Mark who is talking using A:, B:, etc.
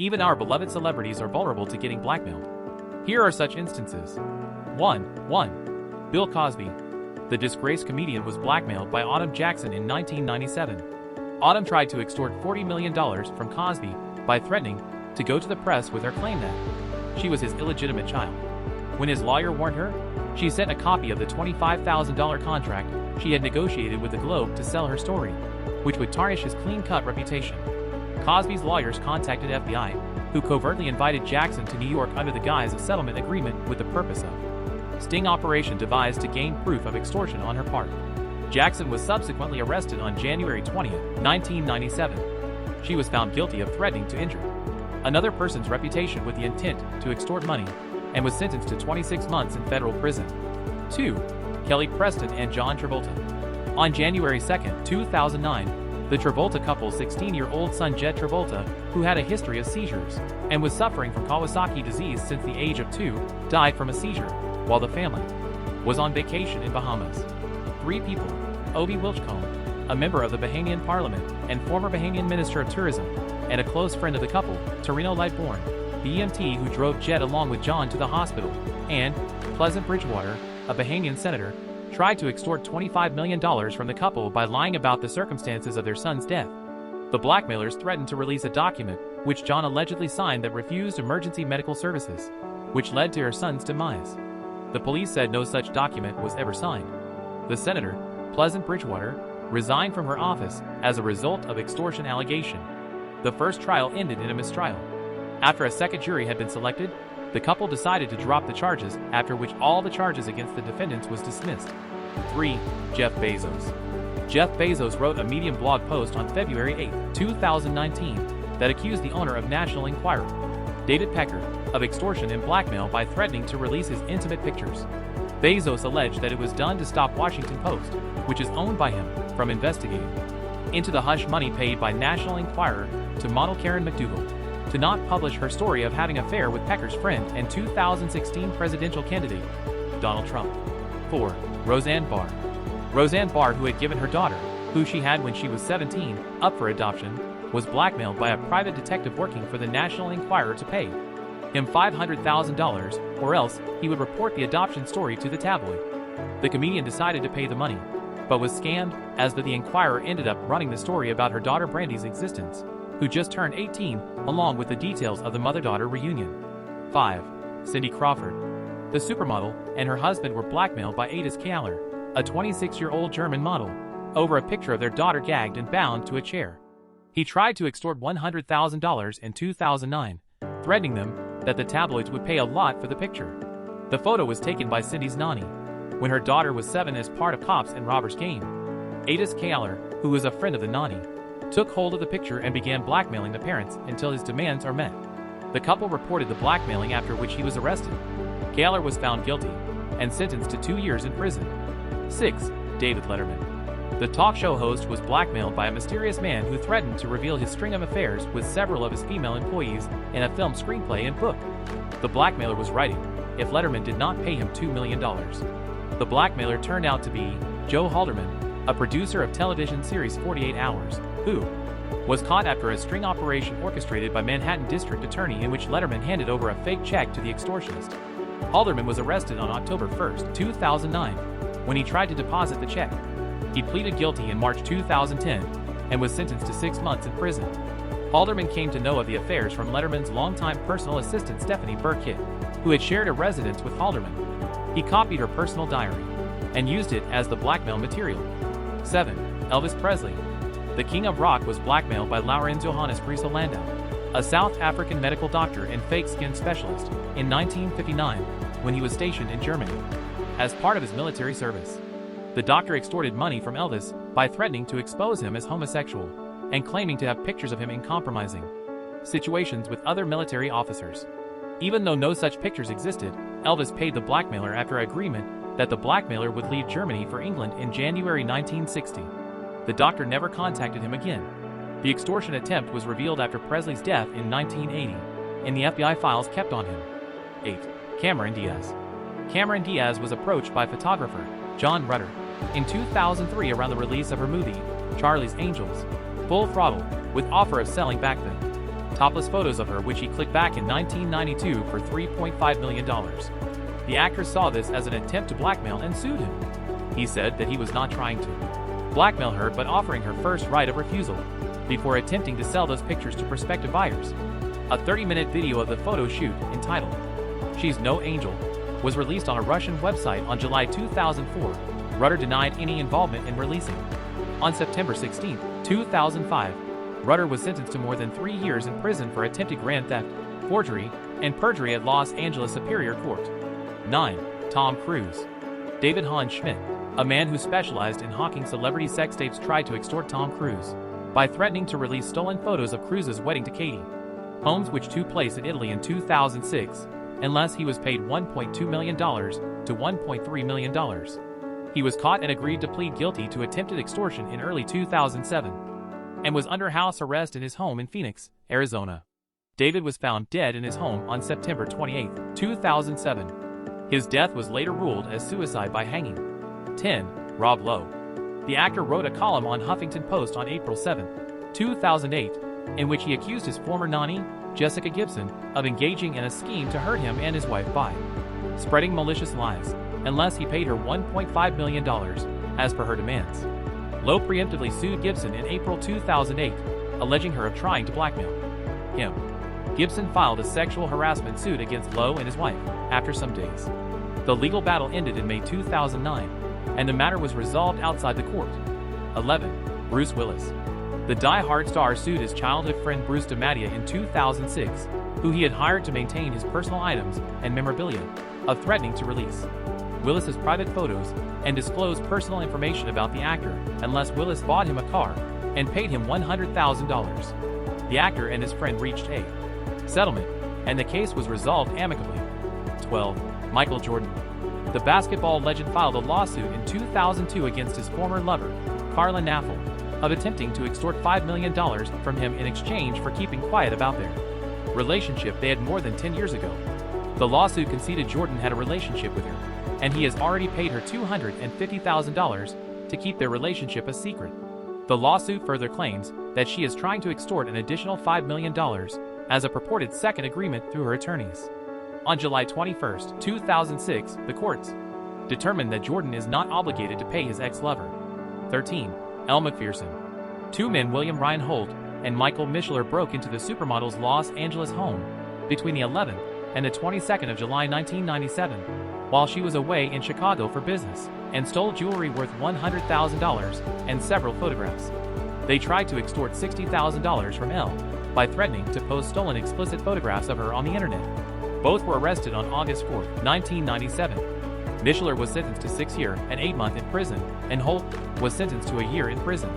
A: Even our beloved celebrities are vulnerable to getting blackmailed. Here are such instances. 1. Bill Cosby. The disgraced comedian was blackmailed by Autumn Jackson in 1997. Autumn tried to extort $40 million from Cosby by threatening to go to the press with her claim that she was his illegitimate child. When his lawyer warned her, she sent a copy of the $25,000 contract she had negotiated with the Globe to sell her story, which would tarnish his clean-cut reputation. Cosby's lawyers contacted FBI, who covertly invited Jackson to New York under the guise of settlement agreement with the purpose of sting operation devised to gain proof of extortion on her part. Jackson was subsequently arrested on January 20, 1997. She was found guilty of threatening to injure another person's reputation with the intent to extort money and was sentenced to 26 months in federal prison. 2. Kelly Preston and John Travolta. On January 2, 2009, the Travolta couple's 16-year-old son Jed Travolta, who had a history of seizures and was suffering from Kawasaki disease since the age of 2, died from a seizure while the family was on vacation in Bahamas. 3 people. Obi Wilchcombe, a member of the Bahamian Parliament and former Bahamian Minister of Tourism, and a close friend of the couple, Torino Lightbourne, the EMT who drove Jed along with John to the hospital, and Pleasant Bridgewater, a Bahamian senator, tried to extort $25 million from the couple by lying about the circumstances of their son's death. The blackmailers threatened to release a document which John allegedly signed that refused emergency medical services, which led to her son's demise. The police said no such document was ever signed. The senator, Pleasant Bridgewater, resigned from her office as a result of extortion allegation. The first trial ended in a mistrial. After a second jury had been selected, the couple decided to drop the charges, after which all the charges against the defendants was dismissed. 3. Jeff Bezos. Jeff Bezos wrote a Medium blog post on February 8, 2019, that accused the owner of National Enquirer, David Pecker, of extortion and blackmail by threatening to release his intimate pictures. Bezos alleged that it was done to stop Washington Post, which is owned by him, from investigating into the hush money paid by National Enquirer to model Karen McDougal to not publish her story of having an affair with Pecker's friend and 2016 presidential candidate, Donald Trump. 4. Roseanne Barr. Roseanne Barr, who had given her daughter, who she had when she was 17, up for adoption, was blackmailed by a private detective working for the National Enquirer to pay him $500,000, or else he would report the adoption story to the tabloid. The comedian decided to pay the money, but was scammed, as the Enquirer ended up running the story about her daughter Brandy's existence, who just turned 18, along with the details of the mother-daughter reunion. 5. Cindy Crawford. The supermodel and her husband were blackmailed by Adis Kaller, a 26-year-old German model, over a picture of their daughter gagged and bound to a chair. He tried to extort $100,000 in 2009, threatening them that the tabloids would pay a lot for the picture. The photo was taken by Cindy's nanny when her daughter was 7 as part of Cops and Robbers game. Adis Kaller, who was a friend of the nanny, took hold of the picture and began blackmailing the parents until his demands are met. The couple reported the blackmailing, after which he was arrested. Kaller was found guilty and sentenced to 2 years in prison. 6. David Letterman. The talk show host was blackmailed by a mysterious man who threatened to reveal his string of affairs with several of his female employees in a film screenplay and book. The blackmailer was writing if Letterman did not pay him $2 million. The blackmailer turned out to be Joe Halderman, a producer of television series 48 Hours, who was caught after a string operation orchestrated by Manhattan District Attorney in which Letterman handed over a fake check to the extortionist. Halderman was arrested on October 1, 2009, when he tried to deposit the check. He pleaded guilty in March 2010 and was sentenced to 6 months in prison. Halderman came to know of the affairs from Letterman's longtime personal assistant Stephanie Burkett, who had shared a residence with Halderman. He copied her personal diary and used it as the blackmail material. 7. Elvis Presley. The King of Rock was blackmailed by Laurens Johannes Friese Landau, a South African medical doctor and fake skin specialist, in 1959 when he was stationed in Germany as part of his military service. The doctor extorted money from Elvis by threatening to expose him as homosexual and claiming to have pictures of him in compromising situations with other military officers. Even though no such pictures existed, Elvis paid the blackmailer after agreement that the blackmailer would leave Germany for England in January 1960. The doctor never contacted him again. The extortion attempt was revealed after Presley's death in 1980, and the FBI files kept on him. 8. Cameron Diaz. Cameron Diaz was approached by photographer John Rutter in 2003 around the release of her movie, Charlie's Angels, Full Throttle, with offer of selling back the topless photos of her which he clicked back in 1992 for $3.5 million. The actress saw this as an attempt to blackmail and sued him. He said that he was not trying to blackmail her but offering her first right of refusal before attempting to sell those pictures to prospective buyers. A 30-minute video of the photo shoot, entitled "She's No Angel," was released on a Russian website on July 2004. Rutter denied any involvement in releasing. On September 16, 2005, Rutter was sentenced to more than 3 years in prison for attempted grand theft, forgery, and perjury at Los Angeles Superior Court. 9. Tom Cruise. David Hahn Schmidt, a man who specialized in hawking celebrity sex tapes, tried to extort Tom Cruise by threatening to release stolen photos of Cruise's wedding to Katie Holmes, which took place in Italy in 2006, unless he was paid $1.2 million to $1.3 million. He was caught and agreed to plead guilty to attempted extortion in early 2007 and was under house arrest in his home in Phoenix, Arizona. David was found dead in his home on September 28, 2007. His death was later ruled as suicide by hanging. 10. Rob Lowe. The actor wrote a column on Huffington Post on April 7, 2008, in which he accused his former nanny, Jessica Gibson, of engaging in a scheme to hurt him and his wife by spreading malicious lies, unless he paid her $1.5 million, as per her demands. Lowe preemptively sued Gibson in April 2008, alleging her of trying to blackmail him. Gibson filed a sexual harassment suit against Lowe and his wife after some days. The legal battle ended in May 2009, and the matter was resolved outside the court. 11. Bruce Willis. The Die-Hard star sued his childhood friend Bruce DiMattia in 2006, who he had hired to maintain his personal items and memorabilia, of threatening to release Willis's private photos and disclose personal information about the actor unless Willis bought him a car and paid him $100,000. The actor and his friend reached a settlement, and the case was resolved amicably. 12. Michael Jordan. The basketball legend filed a lawsuit in 2002 against his former lover, Carla Naffel, of attempting to extort $5 million from him in exchange for keeping quiet about their relationship they had more than 10 years ago. The lawsuit conceded Jordan had a relationship with her, and he has already paid her $250,000 to keep their relationship a secret. The lawsuit further claims that she is trying to extort an additional $5 million as a purported second agreement through her attorneys. On July 21, 2006, the courts determined that Jordan is not obligated to pay his ex-lover. 13. Elle Macpherson. Two men, William Ryan Holt and Michael Mishler, broke into the supermodel's Los Angeles home between the 11th and the 22nd of July 1997, while she was away in Chicago for business, and stole jewelry worth $100,000 and several photographs. They tried to extort $60,000 from Elle by threatening to post stolen explicit photographs of her on the internet. Both were arrested on August 4, 1997. Mishler was sentenced to 6 years and 8 months in prison, and Holt was sentenced to a year in prison.